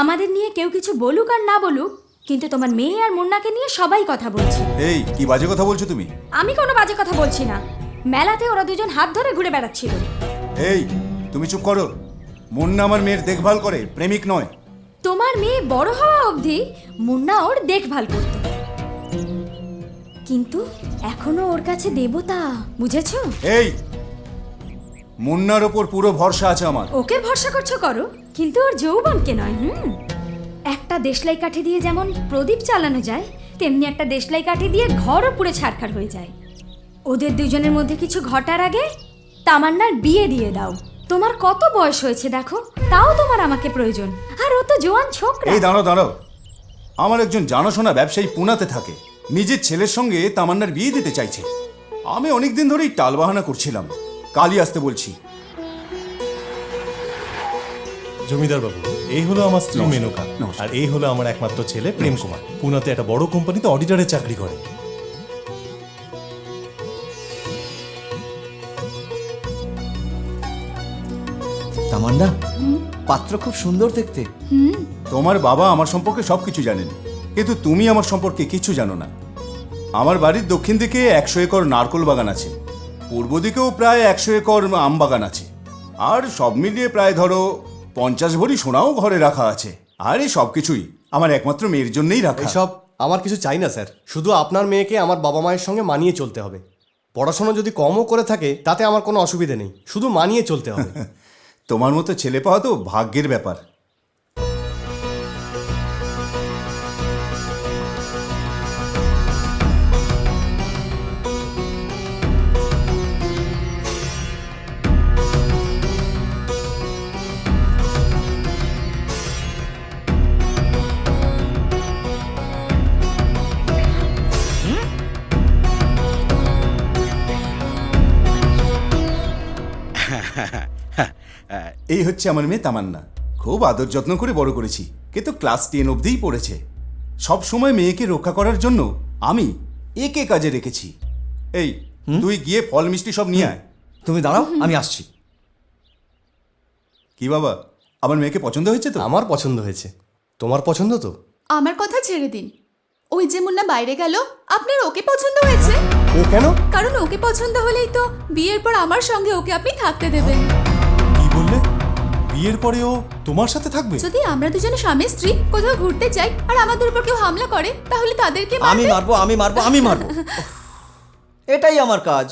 আমাদের নিয়ে কেউ কিছু বলুক আর না বলুক, কিন্তু তোমার মেয়ে আর মুন্নাকে নিয়ে সবাই কথা বলছে। এই কি বাজে কথা বলছো তুমি? আমি কোনো বাজে কথা বলছি না। মেলাতে ওরা দুজন হাত ধরে ঘুরে বেড়াচ্ছিল। এই তুমি চুপ করো। মুন্না আমার মেয়ের দেখভাল করে, প্রেমিক নয়। তোমার মেয়ে বড় হওয়া অবধি মুন্না ওর দেখভাল করত, কিন্তু এখনো ওর কাছে দেবতা, বুঝেছো? এই মুন্নার ওপর পুরো ভরসা আছে আমার। ওকে ভরসা করছো করো, কিন্তু ওর যৌবনকে নয়। একটা দেশলাই কাঠি দিয়ে যেমন প্রদীপ চালানো যায়, তেমনি একটা দেশলাই কাঠি দিয়ে ঘরও পুড়ে ছারখার হয়ে যায়। ওদের দুজনের মধ্যে কিছু ঘটার আগে তামান্নার বিয়ে দিয়ে দাও। তোমার কত বয়স হয়েছে দেখো, তাও তোমার আমাকে প্রয়োজন, আর ও তো জোয়ান ছোকরা। এই দাঁড়াও দাঁড়াও, আমার একজন জানাশোনা ব্যবসায়ী পুনাতে থাকে, নিজের ছেলের সঙ্গে তামান্নার বিয়ে দিতে চাইছে। আমি অনেকদিন ধরেই টালবাহানা করছিলাম, কালই আসতে বলছি। জমিদার বাবু, এই হলো আমার স্ত্রী নমস্কার। মেনকা, নমস্কার। আর এই হলো আমার একমাত্র ছেলে প্রেম কুমার। পুনাতে একটা বড় কোম্পানিতে অডিটরের চাকরি করে। তামান্না, পাত্র খুব সুন্দর দেখতে। তোমার বাবা আমার সম্পর্কে সবকিছু জানেন, কিন্তু তুমি আমার সম্পর্কে কিছু জানো না। আমার বাড়ির দক্ষিণ দিকে 100 একর নারকোল বাগান আছে, পূর্ব দিকেও প্রায় 100 একর আম বাগান আছে, আর সব মিলিয়ে প্রায় ধরো 50 ভরি সোনাও ঘরে রাখা আছে। আর এই সব কিছুই আমার একমাত্র মেয়ের জন্যই রাখা। এসব আমার কিছু চাই না স্যার, শুধু আপনার মেয়েকে আমার বাবা মায়ের সঙ্গে মানিয়ে চলতে হবে। পড়াশোনা যদি কমও করে থাকে তাতে আমার কোনো অসুবিধে নেই, শুধু মানিয়ে চলতে হবে। তোমার মতো ছেলে পাওয়া তো ভাগ্যের ব্যাপার। এই হচ্ছে আমার মেয়ে তামান্না। খুব আদর যত্ন করে বড় করেছি, কিন্তু ক্লাস 10 অবধিই পড়েছে। সব সময় মেয়েকে রক্ষা করার জন্য আমি একে কাজে রেখেছি। এই তুই গিয়ে ফল মিষ্টি সব নিয়ে আয়। তুমি দাঁড়াও, আমি আসছি। কি বাবা, আমার মেয়েকে পছন্দ হয়েছে তো? আমার পছন্দ হয়েছে, তোমার পছন্দ তো? আমার কথা ছেড়ে দিন। ওই যে মুন্না বাইরে গেল, আপনার ওকে পছন্দ হয়েছে? ও কেন? কারণ ওকে পছন্দ হলেই তো বিয়ের পর আমার সঙ্গে ওকে আপনি থাকতে দেবেন। কি বললে? বিয়ের পরে ও তোমার সাথে থাকবে? যদি আমরা দুজনে স্বামী স্ত্রী কোথাও ঘুরতে যাই আর আমাদের উপর কেউ হামলা করে, তাহলে তাদেরকে আমি মারবো, আমি মারবো, আমি মারবো। এটাই আমার কাজ।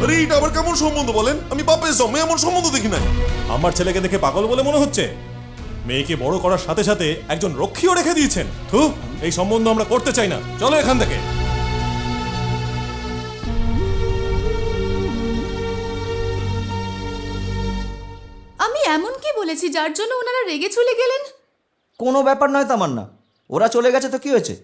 আরে এটা আবার কেমন সম্বন্ধ বলেন? আমি বাপের জন্মে এমন সম্বন্ধ দেখি নাই। আমার ছেলেকে দেখে পাগল বলে মনে হচ্ছে? মেয়েকে বড় করার সাথে সাথে একজন রক্ষীও রেখে দিয়েছেন। থু, এই সম্বন্ধ আমরা করতে চাই না, চলো এখান থেকে। আমি এমন কি বলেছি যার জন্য ওনারা রেগে চলে গেলেন? কোনো ব্যাপার নয় তামান্না, ওরা চলে গেছে তো কি হয়েছে?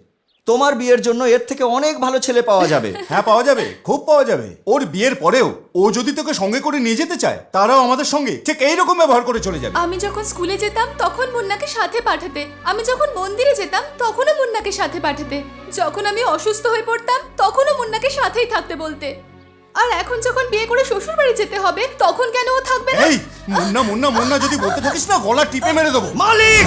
তোমার বিয়ের জন্য এর থেকে অনেক ভালো ছেলে পাওয়া যাবে। হ্যাঁ, পাওয়া যাবে, খুব পাওয়া যাবে। ওর বিয়ের পরেও ও যদি তোকে সঙ্গে করে নিয়ে যেতে চায়, তারাও আমাদের সঙ্গে ঠিক এইরকম ব্যবহার করে চলে যাবে। আমি যখন স্কুলে যেতাম তখন মুন্নাকে সাথে পাঠাতে, আমি যখন মন্দিরে যেতাম তখনও মুন্নাকে সাথে পাঠাতে, যখন আমি অসুস্থ হয়ে পড়তাম তখনও মুন্নাকে সাথেই থাকতে বলতে। আর এখন যখন বিয়ে করে শ্বশুর বাড়ি যেতে হবে, তখন কেন ও থাকবে না? এই মুন্না মুন্না মুন্না যদি বলতে থাকিস না, গলা টিপে মেরে দেবো। মালিক!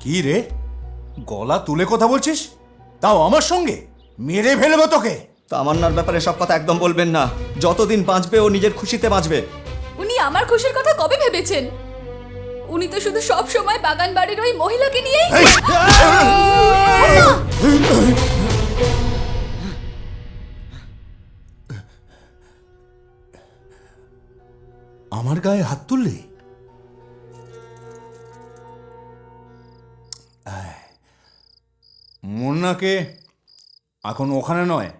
কি রে, গলা তুলে কথা বলছিস, তাও আমার সঙ্গে? মেরে ফেলবো তোকে। তামান্নার ব্যাপারে সব কথা একদম বলবেন না। যতদিন বাঁচবে ও নিজের খুশিতে বাঁচবে। উনি আমার খুশির কথা কবে ভেবেছেন? উনি তো শুধু সব সময় বাগান বাড়ির ওই মহিলাকে নিয়েই। আমার গায়ে হাত তুললে? মুন্নাকে এখন ওখানে নয়,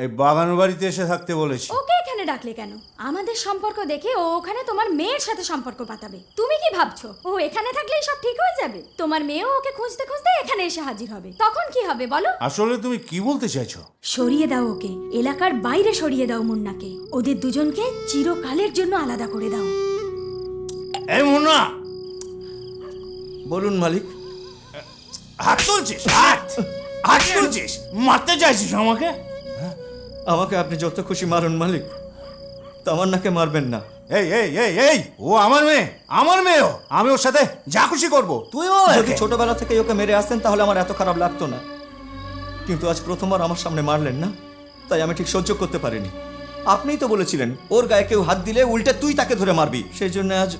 এই বাগান বাড়িতে এসে থাকতে বলেছি। ওকে এখানে ডাকলে কেন? আমাদের সম্পর্ক দেখে ও ওখানে তোমার মেয়ের সাথে সম্পর্ক পাতাবে। তুমি কি ভাবছো ও এখানে থাকলেই সব ঠিক হয়ে যাবে? তোমার মেয়েও ওকে খুঁজতে খুঁজতে এখানে এসে হাজির হবে, তখন কি হবে বলো? আসলে তুমি কি বলতে চাইছো? সরিয়ে দাও ওকে, এলাকার বাইরে সরিয়ে দাও মুন্নাকে। ওদের দুজনকে চিরকালের জন্য আলাদা করে দাও। এই মুন্না, বলুন মালিক। হাত তুলছিস? হাত তুলছিস? মারতে চাইছিস আমাকে? আমাকে আপনি যত খুশি মারুন মালিক, তামান্নাকে মারবেন না। এই এই এই এই ও আমার মেয়ে, আমার মেয়েও, আমি ওর সাথে যা খুশি করবো। তুইও যদি ছোটবেলা থেকে ওকে মেরে আসতেন তাহলে আমার এত খারাপ লাগতো না, কিন্তু আজ প্রথমবার আমার সামনে মারলেন না, তাই আমি ঠিক সহ্য করতে পারিনি। আপনিই তো বলেছিলেন ওর গায়ে কেউ হাত দিলে উল্টে তুই তাকে ধরে মারবি, সেই জন্য আজ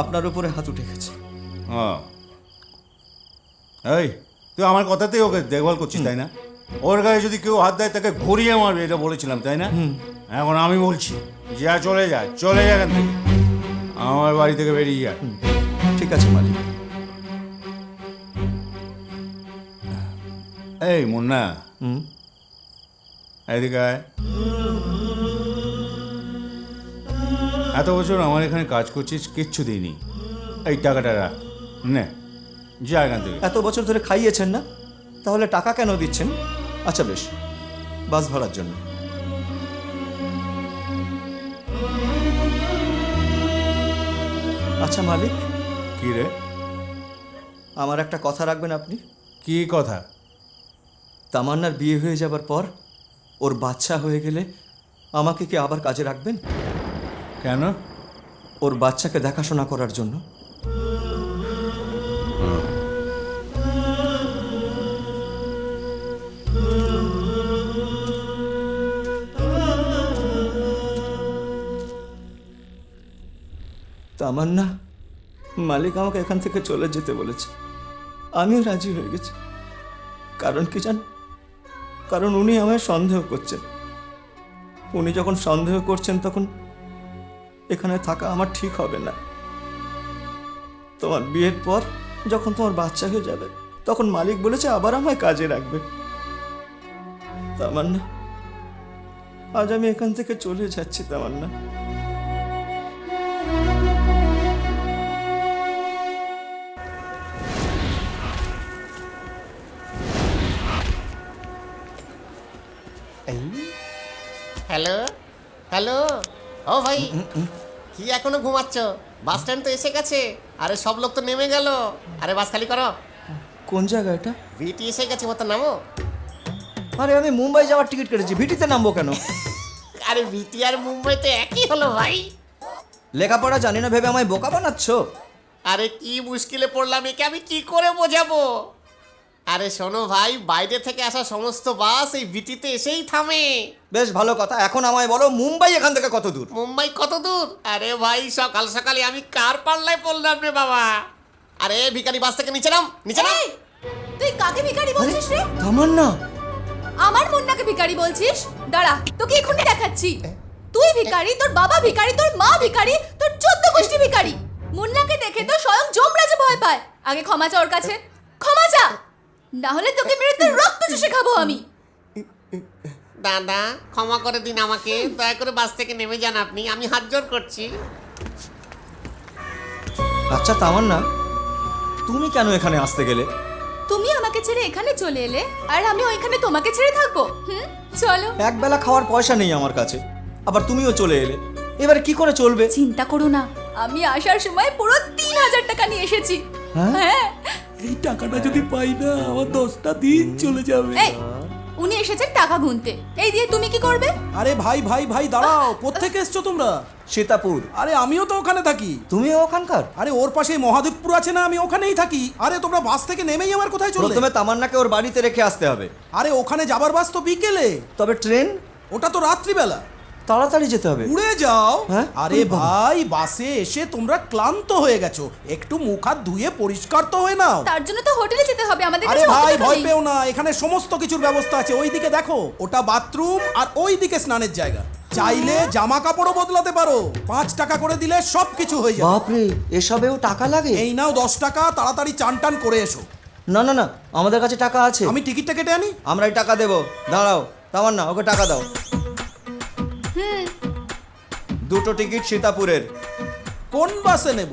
আপনার উপরে হাত উঠে গেছে। এই তুই আমার কথাতেই ওকে দেখভাল করছিস তাই না? ওর গায়ে যদি কেউ হাত দেয় তাকে ঘুরিয়ে মারবে, এটা বলেছিলাম তাই না? এখন আমি বলছি যা, চলে যা, চলে যা এখান থেকে, আমার বাড়ি থেকে বেরিয়ে যা। ঠিক আছে মালিক। এই মুন্না, হুম, এদিকে আয়। এত বছর আমার এখানে কাজ করছিস, কিচ্ছু দিইনি, এই টাকাটা রাখ, নে যা এখান থেকে। এত বছর ধরে খাইয়েছেন না, তাহলে টাকা কেন দিচ্ছেন? আচ্ছা বেশ, বাস ভাড়ার জন্য। আচ্ছা মালিক, কি রে, আমার একটা কথা রাখবেন আপনি? কি কথা? তামান্নার বিয়ে হয়ে যাবার পর ওর বাচ্চা হয়ে গেলে আমাকে কি আবার কাজে রাখবেন? কেন? ওর বাচ্চাকে দেখাশোনা করার জন্য। তামান্না, মালিক আমাকে এখান থেকে চলে যেতে বলেছে, আমিও রাজি হয়ে গেছি। কারণ কি জান? কারণ উনি আমায় সন্দেহ করছেন। উনি যখন সন্দেহ করছেন তখন এখানে থাকা আমার ঠিক হবে না। তোমার বিয়ের পর যখন তোমার বাচ্চা হয়ে যাবে তখন মালিক বলেছে আবার আমায় কাজে রাখবে। তামান্না, আজ আমি এখান থেকে চলে যাচ্ছি। তামান্না, হ্যালো হ্যালো, ও ভাই, কি এখনো ঘুমাচ্ছ? বাস স্ট্যান্ড তো এসে গেছে। আরে সব লোক তো নেমে গেল। আরে বাস খালি করো। কোন জায়গা এটা? ভিটি এসে গেছে, মতো নামো। আরে আমি মুম্বাই যাওয়ার টিকিট কেটেছি, ভিটিতে নামবো কেন? আরে ভিটি আর মুম্বাই তো একই হলো ভাই। লেখাপড়া জানি না ভেবে আমায় বোকা বানাচ্ছ? আরে কি মুশকিলে পড়লাম, একে আমি কি করে বোঝাবো? আরে শোনো ভাই, বাইরে থেকে আসা সমস্ত বাস এই ভিটিতে এসেই থামে। বেশ ভালো কথা, এখন আমায় বলো মুম্বাই এখান থেকে কত দূর? মুম্বাই কত দূর? আরে ভাই সকাল সকালে আমি কার পাল্লায় পড়লাম রে বাবা। আরে ভিখারি, বাস থেকে নিচে নাম, নিচে নাম। এই, তুই কাকে ভিখারি বলছিস রে? তামান্না, আমার মুন্নাকে ভিখারি বলছিস? দাঁড়া, তোকে এখনই দেখাচ্ছি। তুই ভিখারি, তোর বাবা ভিখারি, তোর মা ভিখারি, তোর 14 গোষ্ঠী ভিখারি। মুন্নাকে দেখে তো স্বয়ং যমরাজ ভয় পায়। আগে ক্ষমা চা ওর কাছে, ক্ষমা চা, না হলে তোকে মেরে তোর রক্ত চুষে খাবো আমি। দাদা ক্ষমা করে দিন আমাকে, দয়া করে বাস থেকে নেমে যান আপনি, আমি হাত জোর করছি। আচ্ছা তামান্না, তুমি কেন এখানে আসতে গেলে? তুমি আমাকে ছেড়ে এখানে চলে এলে, আর আমি ওইখানে তোমাকে ছেড়ে থাকবো? চলো। একবেলা খাওয়ার পয়সা নেই আমার কাছে, আবার তুমিও চলে এলে, এবারে কি করে চলবে? চিন্তা করো না, আমি আসার সময় পুরো 3000 টাকা নিয়ে এসেছি। হ্যাঁ, এই টাকাটা যদি পাই না আমার 10টা দিন চলে যাবে। এই, উনি এসেছেন টাকা গুনতে, এই দিয়ে তুমি কি করবে? আরে ভাই ভাই ভাই দাঁড়াও, কোত্থেকে এসছো তোমরা? সীতাপুর। আরে আমিও তো ওখানে থাকি। তুমিও ওখানকার? আরে ওর পাশে মহাদেবপুর আছে না, আমি ওখানেই থাকি। আরে তোমরা বাস থেকে নেমেই আমার কোথায় চললে? প্রথমে তামান্নাকে ওর বাড়িতে রেখে আসতে হবে। আরে ওখানে যাবার বাস তো বিকেলে। তবে ট্রেন? ওটা তো রাত্রিবেলা। তাড়াতাড়ি যেতে হবে। উড়ে যাও। হ্যাঁ? আরে ভাই, বাসে এসে তোমরা ক্লান্ত হয়ে গেছো, একটু মুখ হাত ধুয়ে পরিষ্কার তো হয়ে নাও। তার জন্য তো হোটেলে যেতে হবে, আমাদের আরে কাছে অত ভাই টাকা ভয় নেই। পেও না, এখানে সমস্ত কিছুর ব্যবস্থা আছে। ওইদিকে দেখো, ওটা বাথরুম, আর ওইদিকে স্নানের জায়গা। চাইলে জামা কাপড়ও বদলাতে পারো, 5 টাকা করে দিলে সব কিছু হয়ে যাবে। বাপরে, এসবেও টাকা লাগে? এই নাও 10 টাকা, তাড়াতাড়ি চান টান করে এসো। না না না, আমাদের কাছে টাকা আছে। আমি টিকিটটা কেটে আনি। আমরাই টাকা দেবো। দাঁড়াও তামান্না, ওকে টাকা দাও। 2টো টিকিট সীতাপুরের। কোন বাসে নেব?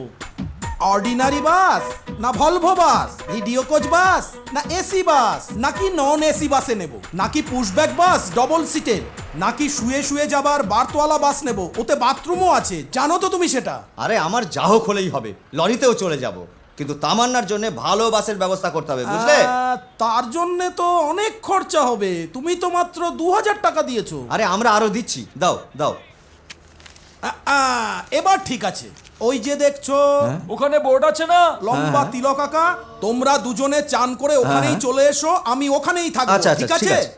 অর্ডিনারি বাস, না ভলভো বাস, ভিডিও কোচ বাস, না এসি বাস, নাকি নন এসি বাসে নেব, নাকি পুশব্যাক বাস ডবল সিটের, নাকি শুয়ে শুয়ে যাবার বার্থওয়ালা বাস নেব, ওতে বাথরুমও আছে, জানো তো তুমি সেটা? আরে আমার যা হোক হলেই হবে, লরিতেও চলে যাব। কিন্তু তামান্নার জন্য ভালো বাসের ব্যবস্থা করতে হবে, বুঝলে? তার জন্যে তো অনেক খরচা হবে। তুমি তো মাত্র 2000 টাকা দিয়েছো। আরে আমরা আরো দিচ্ছি, দাও দাও। এবার ঠিক আছে। ওই যে দেখছো ওখানে বোর্ড আছে না, লম্বা তিলক আঁকা, তোমরা দুজনে চান করে ওখানেই চলে এসো, আমি ওখানেই থাকবো। আচ্ছা আচ্ছা ঠিক ঠিক আছে? আছে।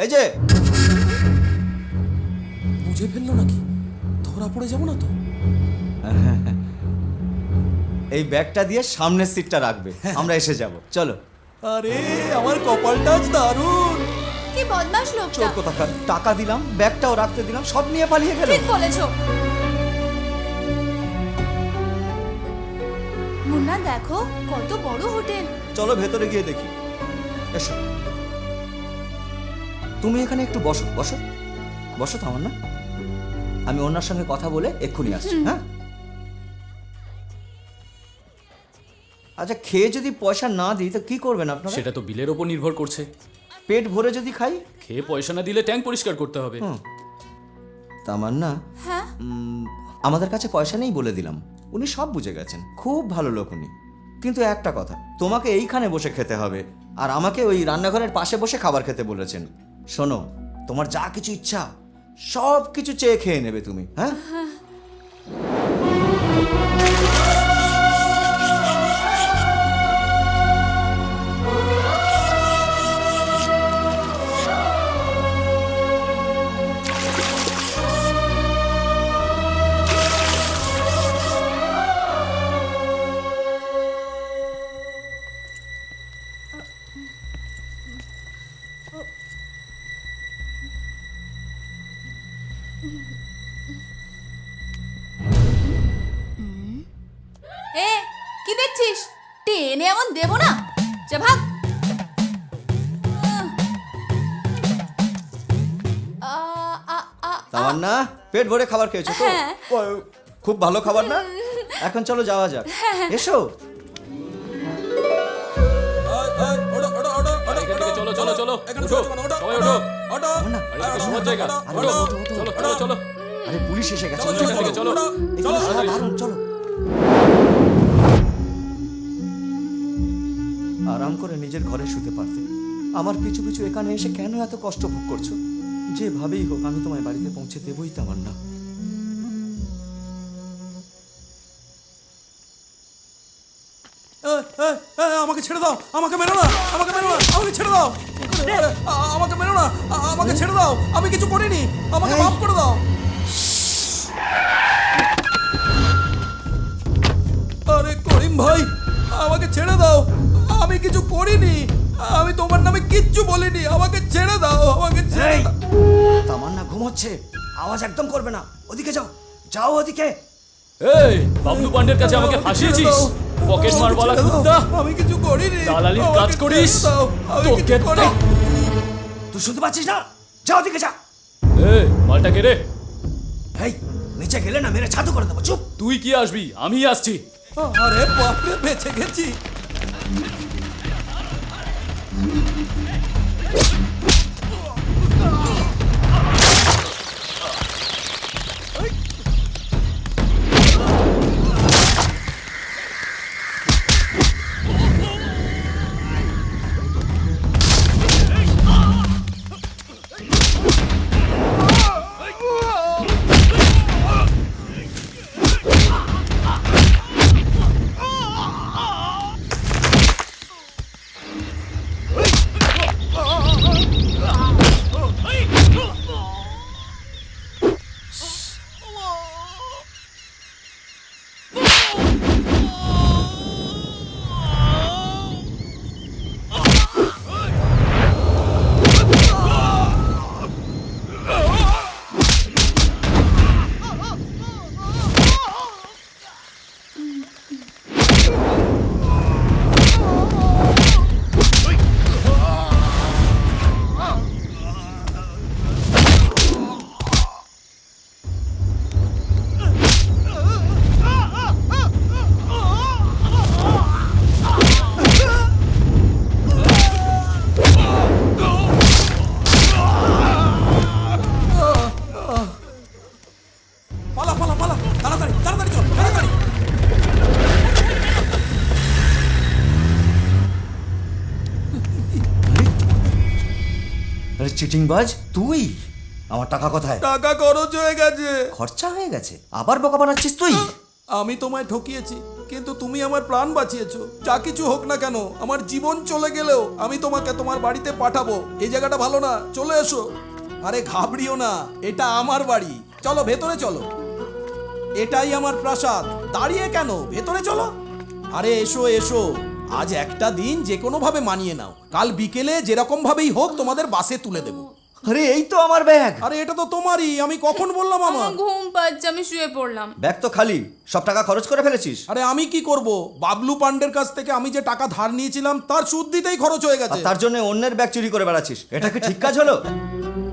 এই যে বুঝে ফেললো নাকি? ধরা পড়ে যাবো না তো? এই ব্যাগটা দিয়ে সামনের সিটটা রাখবে, আমরা এসে যাব। চলো। আরে আমার কপালটা আজ দারুণ। কি বদমাশ লোকটা। চোর কোথাকার, টাকা দিলাম, ব্যাগটাও রাখতে দিলাম, সব নিয়ে পালিয়ে গেল। ঠিক বলেছো। মুন্না দেখো কত বড় হোটেল। চলো ভেতরে গিয়ে দেখি। এসো, তুমি এখানে একটু বসো বসো বসো তামান্না, আমি ওনার সঙ্গে কথা বলে এক্ষুনি আসছি। হ্যাঁ, আচ্ছা খেয়ে যদি পয়সা না দিই তো কি করবেন আপনারা? সেটা তো বিলের ওপর নির্ভর করছে। পেট ভরে যদি খাই? খেয়ে পয়সা না দিলে ট্যাঙ্ক পরিষ্কার করতে হবে। তামান্না, হ্যাঁ আমাদের কাছে পয়সা নেই বলে দিলাম, উনি সব বুঝে গেছেন, খুব ভালো লোক উনি। কিন্তু একটা কথা, তোমাকে এইখানে বসে খেতে হবে, আর আমাকে ওই রান্নাঘরের পাশে বসে খাবার খেতে বলেছেন। শোনো, তোমার যা কিছু ইচ্ছা সব কিছু চেয়ে খেয়ে নেবে তুমি। হ্যাঁ, এ কি দেখছিস? টেনে এমন দেবো না, যা ভাগ। তামান্না, পেট ভরে খাবার খেয়েছো তো? হ্যাঁ। খুব ভালো খাবার না? এখন চলো যাওয়া যাক, এসো। এখান থেকে চলো চলো চলো, উঠো, সবাই ওঠো। তামান্না, আরে এটা সময় জায়গা, আরে ওঠো, ওঠো, ওঠো, চলো ওঠো। চলো চলো। আরে পুলিশ এসে গেছে, চলো, উঠে এখান থেকে পড়ো। চলো। এগুলো সব বারণ, চলো। আরাম করে নিজের ঘরে শুতে পারতে, আমার পিছু পিছু এখানে এসে কেন এত কষ্ট ভোগ করছো? যেভাবেই হোক আমি তোমায় বাড়িতে পৌঁছে দেবই তামান্না। আমাকে ছেড়ে দাও, আমাকে মেরো না, আমাকে মেরো না, আমাকে ছেড়ে দাও, আমাকে মেরো না, আমাকে ছেড়ে দাও, আমি কিছু করিনি, আমাকে মাফ করে দাও। আরে করিম ভাই, আমাকে ছেড়ে দাও, আমি কিছু করিনি, আমি তোমার নামে কিচ্ছু বলিনি, আমাকে ছেড়ে দাও, আমাকে ছেড়ে এই, দাও। তামান্না ঘুমোচ্ছে, আওয়াজ একদম করবে না, ওদিকে যাও, যাও ওদিকে। এই বাবলু পান্ডের কাছে আমাকে ফাঁসিয়েছিস, পকেট মারওয়ালা কুত্তা, আমি কিছু করিনি, দালালির কাজ আমাকে করিস, ছেড়ে দাও, আমি তোকে কিছু করিনি। তুই শুনতে পাচ্ছিস না? যাও ওদিকে যা। এই মালটা কে রে? এই, নিচে গেলে না মেরে ছাতু করে দেবো, চুপ। তুই কি আসবি? আমি আসছি। আরে বাপরে, বেঁচে গেছি। চিটিংবাজ তুই? আমার টাকা কোথায়? টাকা খরচ হয়ে গেছে। খরচা হয়ে গেছে? আবার বোকা বানাচ্ছিস তুই? আমি তোমায় ঠকিয়েছি, কিন্তু তুমি আমার প্রাণ বাঁচিয়েছো। যা কিছু হোক না কেন, আমার জীবন চলে গেলেও আমি তোমাকে তোমার বাড়িতে পাঠাবো। এই জায়গাটা ভালো না, চলে এসো। আরে ঘাবড়িও না, এটা আমার বাড়ি। চলো ভেতরে চলো, এটাই আমার প্রাসাদ। দাঁড়িয়ে কেন, ভেতরে চলো। আরে এসো এসো, আজ একটা দিন যে কোনো ভাবে মানিয়ে নাও। কাল বিকেলে যেরকম ভাবেই হোক তোমাদের বাসে তুলে দেবো। আরে এই তো আমার ব্যাগ। আরে এটা তো তোমারই, আমি কখন বললাম আমার? আমার ঘুম পাচ্ছে, আমি শুয়ে পড়লাম। ব্যাগ তো খালি, সব টাকা খরচ করে ফেলেছিস। আরে আমি কি করব, বাবলু পান্ডের কাছ থেকে আমি যে টাকা ধার নিয়েছিলাম তার সুদ দিতেই খরচ হয়ে আর গেছে। তার জন্য অন্যের ব্যাগ চুরি করে বেড়াচ্ছিস, এটা কি ঠিক কাজ হলো?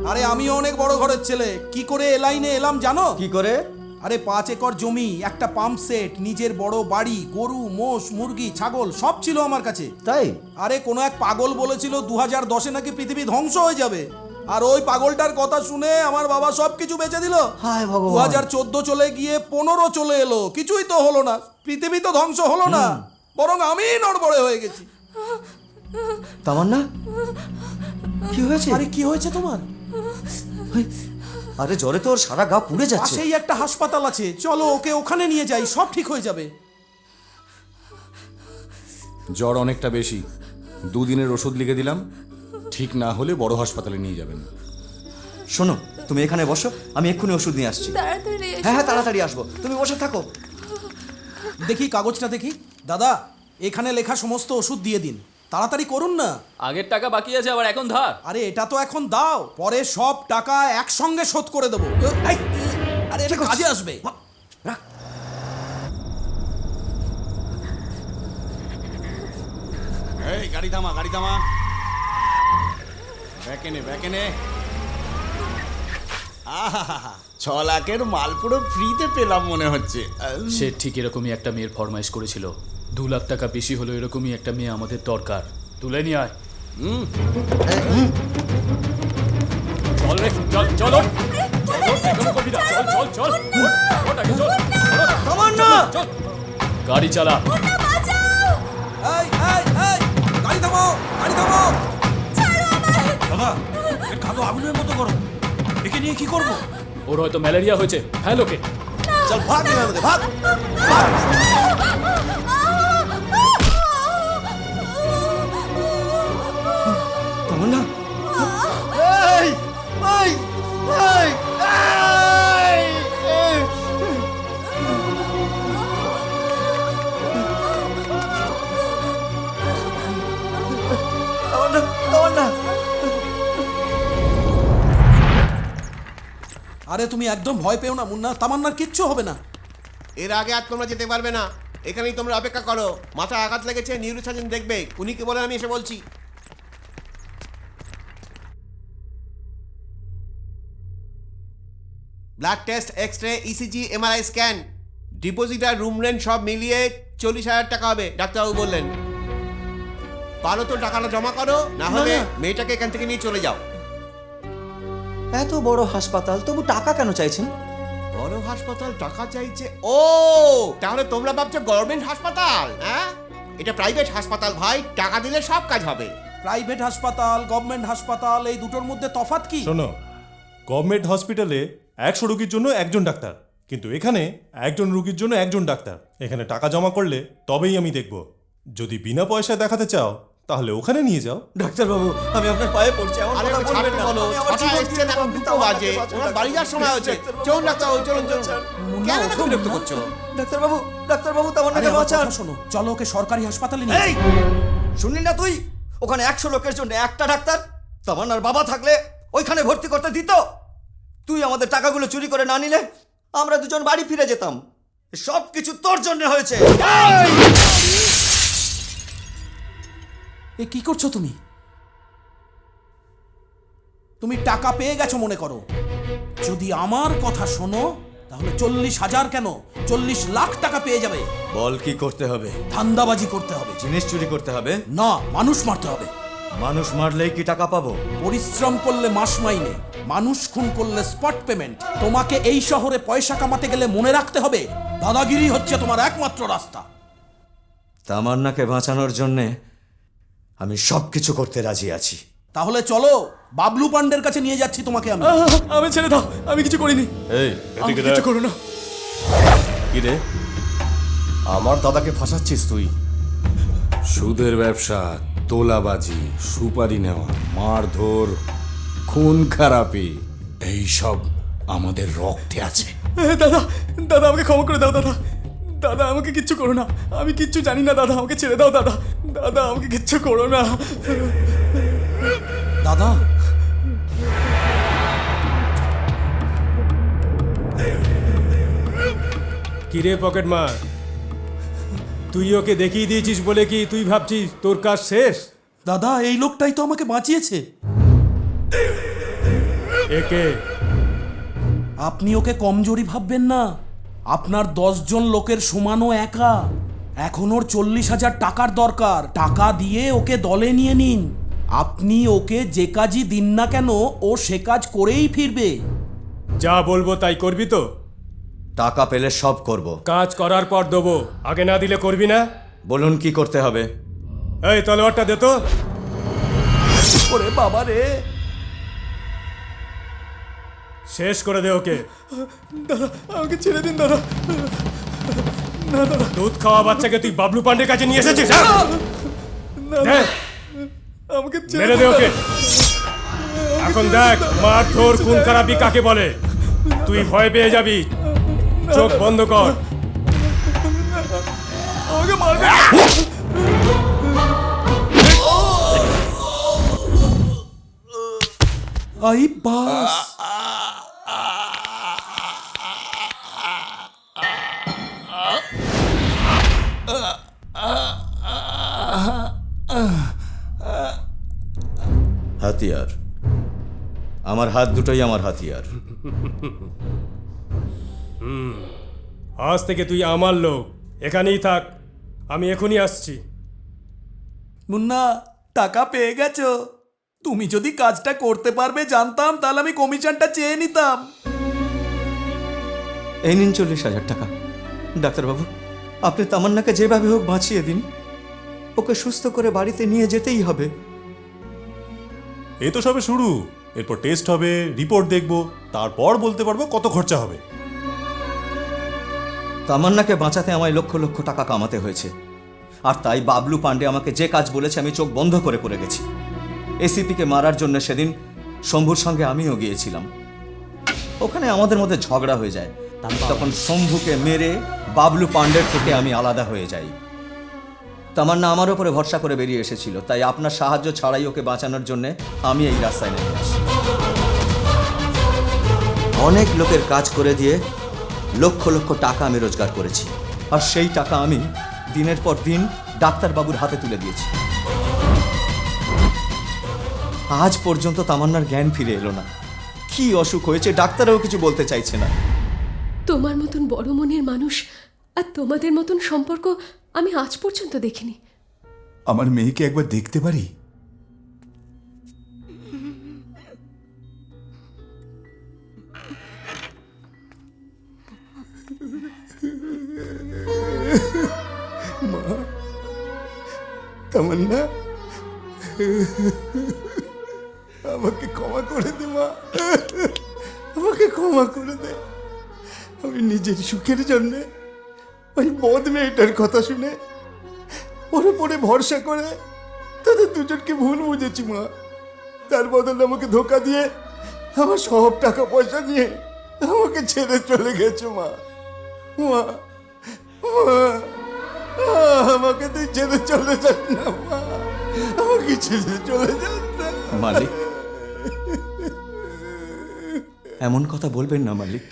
আরে আমিও অনেক বড় ঘরের ছেলে, কি করে এ লাইনে এলাম জানো? কি করে? আরে 5 একর জমি, একটা পাম্প সেট, নিজের বড় বাড়ি, গরু মোষ মুরগি ছাগল সব ছিল আমার কাছে। তাই? আরে কোনো এক পাগল বলেছিল 2010-এ নাকি পৃথিবী ধ্বংস হয়ে যাবে, আর ওই পাগলটার কথা শুনে আমার বাবা সব কিছু বেচে দিল। হায় ভগবান। 2014 চলে গিয়ে 15 চলে এলো, কিছুই তো হলো না। পৃথিবী তো ধ্বংস হলো না, বরং আমি নড়বড়ে হয়ে গেছি। তামান্না, কি হয়েছে? আরে কি হয়েছে তোমার? আরে জ্বরে তো ওর সারা গা পুড়ে যাচ্ছে। পাশেই একটা হাসপাতাল আছে, চলো ওকে ওখানে নিয়ে যাই, সব ঠিক হয়ে যাবে। জ্বর অনেকটা বেশি, 2 দিনের ওষুধ লিখে দিলাম, ঠিক না হলে বড় হাসপাতালে নিয়ে যাবেন। শোনো, তুমি এখানে বসো, আমি এক্ষুনি ওষুধ নিয়ে আসছি। তাড়াতাড়ি এসো। হ্যাঁ হ্যাঁ, তাড়াতাড়ি আসবো, তুমি বসে থাকো। দেখি কাগজটা দেখি। দাদা, এখানে লেখা সমস্ত ওষুধ দিয়ে দিন, তাড়াতাড়ি করুন না। আগের টাকা বাকি আছে, আবার এখন ধার। আরে এটা তো এখন দাও, পরে সব টাকা একসঙ্গে শোধ করে দেবো। এই, আরে এটা কাজে আসবে। রাখ। এই গাড়ি থামা, গাড়ি থামা, ব্যাকেনে ব্যাকেনে। 6 লাখের মাল পুরো ফ্রিতে পেলাম মনে হচ্ছে। সে ঠিক এরকমই একটা মেয়ের ফরমাইশ করেছিল। 2 লাখ টাকা বেশি হলো, এরকমই একটা মেয়ে আমাদের দরকার। তুলে নিয়ে আয়। চল রে, চল চল ওঠ। চল, ওঠ, এখনো করবি না। চল চল চল, ওঠ, ওঠ আগে, চল। তামান্না! চল, গাড়ি চালা। এই এই এই, গাড়ি থামাও, গাড়ি থামাও। দাদা, এর কালো আগুনের মতো করো, একে নিয়ে কি করবো? ওর হয়তো ম্যালেরিয়া হয়েছে, হ্যাঁ লোকে। চল ভাগ, এখান থেকে ভাগ। তামান্না! এই! এই! এই! এই! তামান্না! তামান্না! আরে তুমি একদম ভয় পেও না মুন্না, তামান্নার কিচ্ছু হবে না। এর আগে আর তোমরা যেতে পারবে না, এখানেই তোমরা অপেক্ষা করো। মাথায় আঘাত লেগেছে, নিউরোসার্জন দেখবে, উনি কি বলেন আমি এসে বলছি। Blood test, X-ray, ECG, MRI scan, deposit আর রুম রেন্ট সব মিলিয়ে 40,000 টাকা হবে, ডাক্তারবাবু বললেন। পারো তো টাকাটা জমা করো, না হলে মেয়েটাকে এখান থেকে নিয়ে চলে যাও। এত বড় হাসপাতাল, তবু টাকা কেন চাইছেন? বড় হাসপাতাল টাকা চাইছে? ও তাহলে তোমরা ভাবছো গভর্নমেন্ট হাসপাতাল? হ্যাঁ, এটা প্রাইভেট হাসপাতাল ভাই, টাকা দিলে সব কাজ হবে। প্রাইভেট হাসপাতাল, গভর্নমেন্ট হাসপাতাল, এই দুটোর মধ্যে তফাৎ কি? শোনো, গভর্নমেন্ট হসপিটালে 100 রোগীর জন্য একজন ডাক্তার, কিন্তু এখানে একজন রোগীর জন্য একজন ডাক্তার। এখানে টাকা জমা করলে তবেই আমি দেখব। যদি বিনা পয়সায় দেখাতে চাও তাহলে ওখানে নিয়ে যাও। ডাক্তার বাবু, আমি আপনার পায়ে পড়ছি, আমার আরে কথা ওকে ছাড়তে বলবেন না। বলো, আমি আমার 6টা জীবন এসছেন, দিয়ে এখন দেবো, 2টো বাজে, ওনার বাড়ি যাওয়ার সময় হচ্ছে। চলুন ডাক্তারবাবু, চলুন চলুন। কেন এত বিরক্ত করছো? ডাক্তারবাবু, ডাক্তারবাবু, আরে তামান্নাকে আমার বাঁচান। কথা শোনো, চলো ওকে সরকারি হাসপাতালে নিয়ে এই! যাও। শুনলি না তুই? ওখানে 100 লোকের জন্য একটা ডাক্তার। তামান্নার বাবা থাকলে ওইখানে ভর্তি করতে দিত? তুই আমাদের টাকাগুলো চুরি করে না নিলে আমরা দুজন বাড়ি ফিরে যেতাম। সব কিছু তোর জন্য হয়েছে। এ কি করছো তুমি? তুমি টাকা পেয়ে গেছো মনে করো। যদি আমার কথা শোনো তাহলে 40,000 কেন 40 লাখ টাকা পেয়ে যাবে। বল কি করতে হবে? ধান্দাবাজি করতে হবে। জিনিস চুরি করতে হবে? না, মানুষ মারতে হবে। মানুষ মারলেই কি টাকা পাবো? পরিশ্রম করলে মাস মাইনে, মানুষ খুন করলে স্পট পেমেন্ট। তোমাকে এই শহরে পয়সা কামাতে গেলে মনে রাখতে হবে দাদাগিরি হচ্ছে তোমার একমাত্র রাস্তা। তামান্নাকে বাঁচানোর জন্যে আমি সব কিছু করতে রাজি আছি। তাহলে চলো বাবলু পান্ডের কাছে নিয়ে যাচ্ছি তোমাকে আমি। আমি ছেড়ে দাও, আমি কিছু করিনি। এই আমাকে কিছু করো না। কি রে, আমার দাদাকে ফাঁসাচ্ছিস তুই? সুদের ব্যবসা, তোলাবাজি, সুপারি নেওয়া, মারধর, খুন খারাপি, এই সব আমাদের রক্তে আছে। দাদা, দাদা আমাকে ক্ষমা করে দাও দাদা। দাদা আমাকে কিচ্ছু করো না, আমি কিচ্ছু জানি না দাদা, আমাকে ছেড়ে দাও দাদা। দাদা আমাকে কিচ্ছু করো না। দাদা, কিরে পকেট মার, তুই ওকে দেখিয়ে দিয়েছিস বলে কি তুই ভাবছিস তোর কাজ শেষ? দাদা এই লোকটাই তো আমাকে বাঁচিয়েছে। একে আপনি ওকে কমজোরি ভাববেন না। আপনার 10 জন লোকের সমানও একা। এখন ওর 40,000 টাকার দরকার। টাকা দিয়ে ওকে দলে নিয়ে নিন। আপনি ওকে যে কাজই দিন না কেন ও সে কাজ করেই ফিরবে। যা বলবো তাই করবি তো? টাকা পেলে সব করব। কাজ করার পর দেবো, আগে না দিলে করবি না? বলুন কি করতে হবে? এই তলোয়ারটা দে তো। ওরে বাবা রে, শেষ করে দে ওকে। দাদা আমাকে ছেড়ে দিন দাদা। না দাদা, দুধ খাওয়া বাচ্চাকে তুই বাবলু পান্ডের কাছে নিয়ে এসেছিস? দে, আমাকে মেরে দে ওকে। এখন দেখ মারধর খুন খারাপি কাকে বলে। তুই ভয় পেয়ে যাবি, চোখ বন্ধ কর। আমাকে মারবে। আই বাস। হাতিয়ার, আমার হাত দুটোই আমার হাতিয়ার। আজ থেকে তুই আমার লোক, এখানেই থাক, আমি এখনই আসছি। মুন্না, টাকা পেয়ে গেছো? তুমি যদি কাজটা করতে পারবে জানতাম তাহলে আমি কমিশনটা চেয়ে নিতাম। এই নিন 40,000 টাকা। ডাক্তারবাবু, আপনি তামান্নাকে যেভাবে হোক বাঁচিয়ে দিন। ওকে সুস্থ করে বাড়িতে নিয়ে যেতেই হবে। এই তো সবে শুরু, এরপর টেস্ট হবে, রিপোর্ট দেখব, তারপর বলতে পারবো কত খরচা হবে। তামান্নাকে বাঁচাতে আমায় লক্ষ লক্ষ টাকা কামাতে হয়েছে। আর তাই বাবলু পান্ডে আমাকে যে কাজ বলেছে আমি চোখ বন্ধ করে করে গেছি। এসিপিকে মারার জন্য সেদিন শম্ভুর সঙ্গে আমিও গিয়েছিলাম। ওখানে আমাদের মধ্যে ঝগড়া হয়ে যায়। তখন শম্ভুকে মেরে বাবলু পান্ডের থেকে আমি আলাদা হয়ে যাই। তামান্না আমার উপরে ভরসা করে বেরিয়ে এসেছিল, তাই আপনার সাহায্য ছাড়াই ওকে বাঁচানোর জন্য আমি এই রাস্তায় নেমে আসি। অনেক লোকের কাজ করে দিয়ে লক্ষ লক্ষ টাকা আমি রোজগার করেছি। আর সেই টাকা আমি দিনের পর দিন ডাক্তারবাবুর হাতে তুলে দিয়েছি। আজ পর্যন্ত তামান্নার জ্ঞান ফিরে এলো না। কি অসুখ হয়েছে ডাক্তারও কিছু বলতে চাইছে না। তোমার মতন বড় মনের মানুষ আর তোমাদের মতন সম্পর্ক আমি আজ পর্যন্ত দেখিনি। আমার মেয়েকে একবার দেখতে পারি? মা, তামান্না, আমাকে ক্ষমা করে দে মা, আমাকে ক্ষমা করে দে। আমি নিজের সুখের জন্যে ওই বদ মেয়েটার কথা শুনে ওর উপরে ভরসা করে তাদের দুজনকে ভুল বুঝেছি মা। তার বদলে আমাকে ধোকা দিয়ে আমার সব টাকা পয়সা নিয়ে আমাকে ছেড়ে চলে গেছে মা। মা, মা, আমাকে তুই ছেড়ে চলে যাস না মা, আমাকে ছেড়ে চলে যাস না মালিক। এমন কথা বলবেন না মালিক।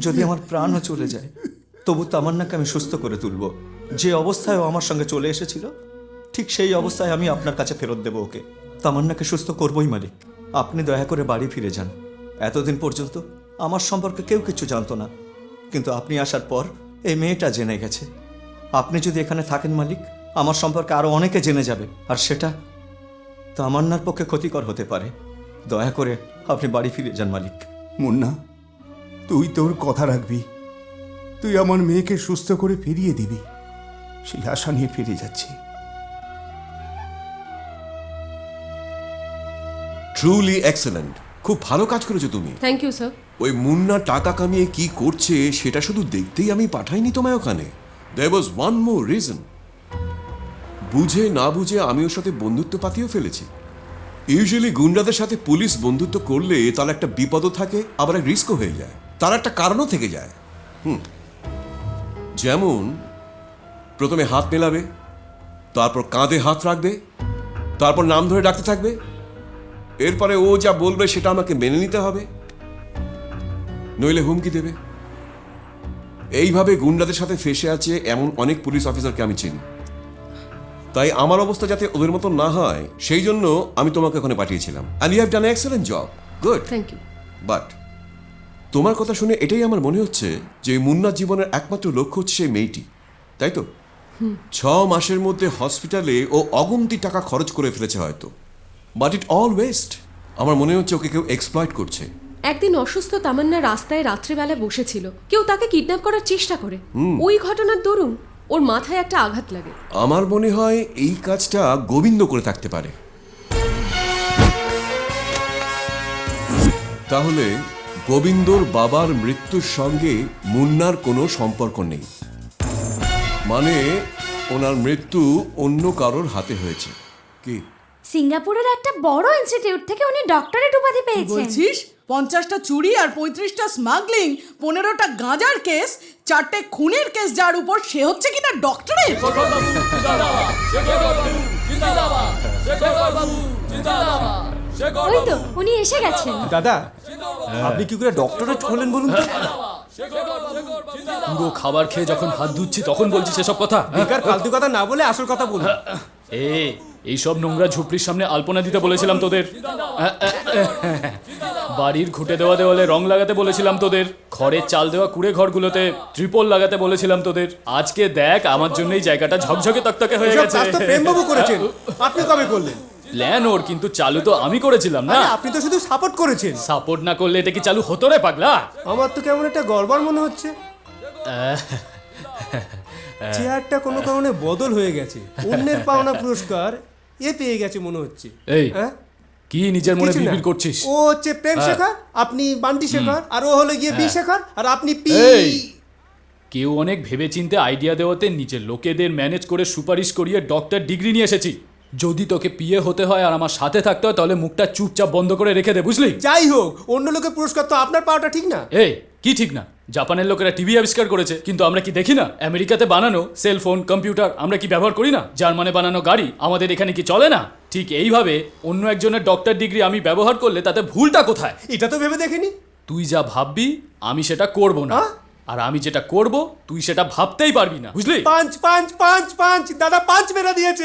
যদি আমার প্রাণও চলে যায় তবু তামান্নাকে আমি সুস্থ করে তুলব। যে অবস্থায় ও আমার সঙ্গে চলে এসেছিল ঠিক সেই অবস্থায় আমি আপনার কাছে ফেরত দেব ওকে। তামান্নাকে সুস্থ করবই মালিক। আপনি দয়া করে বাড়ি ফিরে যান। এতদিন পর্যন্ত আমার সম্পর্কে কেউ কিছু জানতো না, কিন্তু আপনি আসার পর এই মেয়েটা জেনে গেছে। আপনি যদি এখানে থাকেন মালিক, আমার সম্পর্কে আরো অনেকে জেনে যাবে, আর সেটা তামান্নার পক্ষে ক্ষতিকর হতে পারে। দয়া করে আপনি বাড়ি ফিরে যান মালিক। মুন্না, তুই তোর কথা রাখবি। তুই আমার মেয়েকে সুস্থ করে ফিরিয়ে দিবি, সেই আশা নিয়ে ফিরে যাচ্ছি। ট্রুলি এক্সেলেন্ট, খুব ভালো কাজ করেছো তুমি। Thank you sir. ওই মুন্না টাকা কামিয়ে কি করছে সেটা শুধু দেখতেই আমি পাঠাইনি তোমায় ওখানে। দেয়ার ওয়াজ ওয়ান মোর রিজন। বুঝে না বুঝে আমি ওর সাথে বন্ধুত্ব পাতিও ফেলেছি। ইউজুয়ালি গুন্ডাদের সাথে পুলিশ বন্ধুত্ব করলে তার একটা বিপদও থাকে, আবার এক রিস্কও হয়ে যায়, তার একটা কারণও থেকে যায়। যেমন প্রথমে হাত মেলাবে, তারপর কাঁধে হাত রাখবে, তারপর নাম ধরে ডাকতে থাকবে, এরপরে ও যা বলবে সেটা আমাকে মেনে নিতে হবে, নইলে হুমকি দেবে। এইভাবে গুন্ডাদের সাথে ফেসে আছে এমন অনেক পুলিশ অফিসারকে আমি চিনি। তাই আমার অবস্থা যাতে ওদের মতো না হয় সেই জন্য আমি তোমাকে ওখানে পাঠিয়েছিলাম। And you have done excellent job, good. Thank you. But তোমার কথা শুনে এটাই আমার মনে হচ্ছে যে মুন্নার জীবনের একমাত্র লক্ষ্য হচ্ছে সেই মেয়েটি, তাই তো? 6 মাসের মধ্যে হসপিটালে ও অগুন্তি টাকা খরচ করে ফেলেছে হয়তো, বাট ইট অল ওয়েস্ট। আমার মনে হচ্ছে ওকে কেউ এক্সপ্লয়েট করছে। একদিন অসুস্থ তামান্না রাস্তায় রাত্রিবেলা বসেছিল, কেউ তাকে কিডন্যাপ করার চেষ্টা করে। ওই ঘটনার দরুন ওর মাথায় একটা আঘাত লাগে। আমার মনে হয় এই কাজটা গোবিন্দ করে থাকতে পারে। তাহলে গোবিন্দর বাবার মৃত্যুর সঙ্গে মুন্নার কোনো সম্পর্ক নেই, মানে ওনার মৃত্যু অন্য কারোর হাতে হয়েছে। কি সিঙ্গাপুরের একটা বড় ইনস্টিটিউট থেকে উনি ডক্টরেট উপাধি পেয়েছেন। বলছিস 50টা চুরি আর 35টা স্মাগলিং, 15টা গাঁজার কেস, 4টে খুনের কেস, যার উপর সে হচ্ছে কিনা ডক্টরেট। ওই তো উনি এসে গেছেন। দাদা আপনি কি করে ডক্টরেট হলেন বলুন তো? পুরো খাবার খেয়ে যখন হাত ধুচ্ছি তখন বলছি সেসব কথা। বেকার ফালতু কথা না বলে আসল কথা বলুন। এইসব নোংরা ঝুপড়ির সামনে আলপনা দিতে বলেছিলাম তোদের, বাড়ির ঘুটে দেওয়া দেওয়ালে রং লাগাতে বলেছিলাম তোদের, খড়ের চাল দেওয়া কুড়ে ঘরগুলোতে ট্রিপল লাগাতে বলেছিলাম তোদের। আজকে দেখ আমার জন্যই জায়গাটা ঝকঝকে তকতকে হয়ে গেছে। প্রেমবাবু করেছেন, আপনি কবে করলেন? প্ল্যান ওর, কিন্তু চালু তো আমি করেছিলাম না। আপনি তো শুধু সাপোর্ট করেছেন। সাপোর্ট না করলে এটা কি চালু হতো রে পাগলা? আমার তো কেমন একটা গড়বড় মনে হচ্ছে। চেয়ারটা কোনো কারণে বদল হয়ে গেছে, অন্যের পাওনা পুরস্কার এ পেয়ে গেছে মনে হচ্ছে। এই কি নিজের মনে বিড়বিড় করছিস? ও হচ্ছে প্রেম শেখর, আপনি বান্টি শেখর, আর ও হলো গিয়ে বি শেখর, আর আপনি পি। কেউ অনেক ভেবেচিন্তে আইডিয়া দেওয়াতে নিজের লোকেদের ম্যানেজ করে সুপারিশ করিয়ে ডক্টর ডিগ্রি নিয়ে এসেছি। যদি তোকে পিএ হতে হয় আর আমার সাথে থাকতে হয় তাহলে মুখটা চুপচাপ বন্ধ করে রেখে দে, বুঝলি? যাই হোক, অন্য লোকের পুরস্কার তো আপনার পাওয়াটা ঠিক না। এই কি ঠিক না? জাপানের লোকেরা টিভি আবিষ্কার করেছে, কিন্তু আমরা কি দেখি না? আমেরিকাতে বানানো সেলফোন, কম্পিউটার আমরা কি ব্যবহার করি না? জার্মানে বানানো গাড়ি আমাদের এখানে কি চলে না? ঠিক এইভাবে অন্য একজনের ডক্টর ডিগ্রি আমি ব্যবহার করলে তাতে ভুলটা কোথায়? এটা তো ভেবে দেখিনি। তুই যা ভাববি আমি সেটা করব না, আর আমি যেটা করব তুই সেটা ভাবতেই পারবি না, বুঝলি? 5 5 5 5 দাদা 5 মেরা দিয়েছে।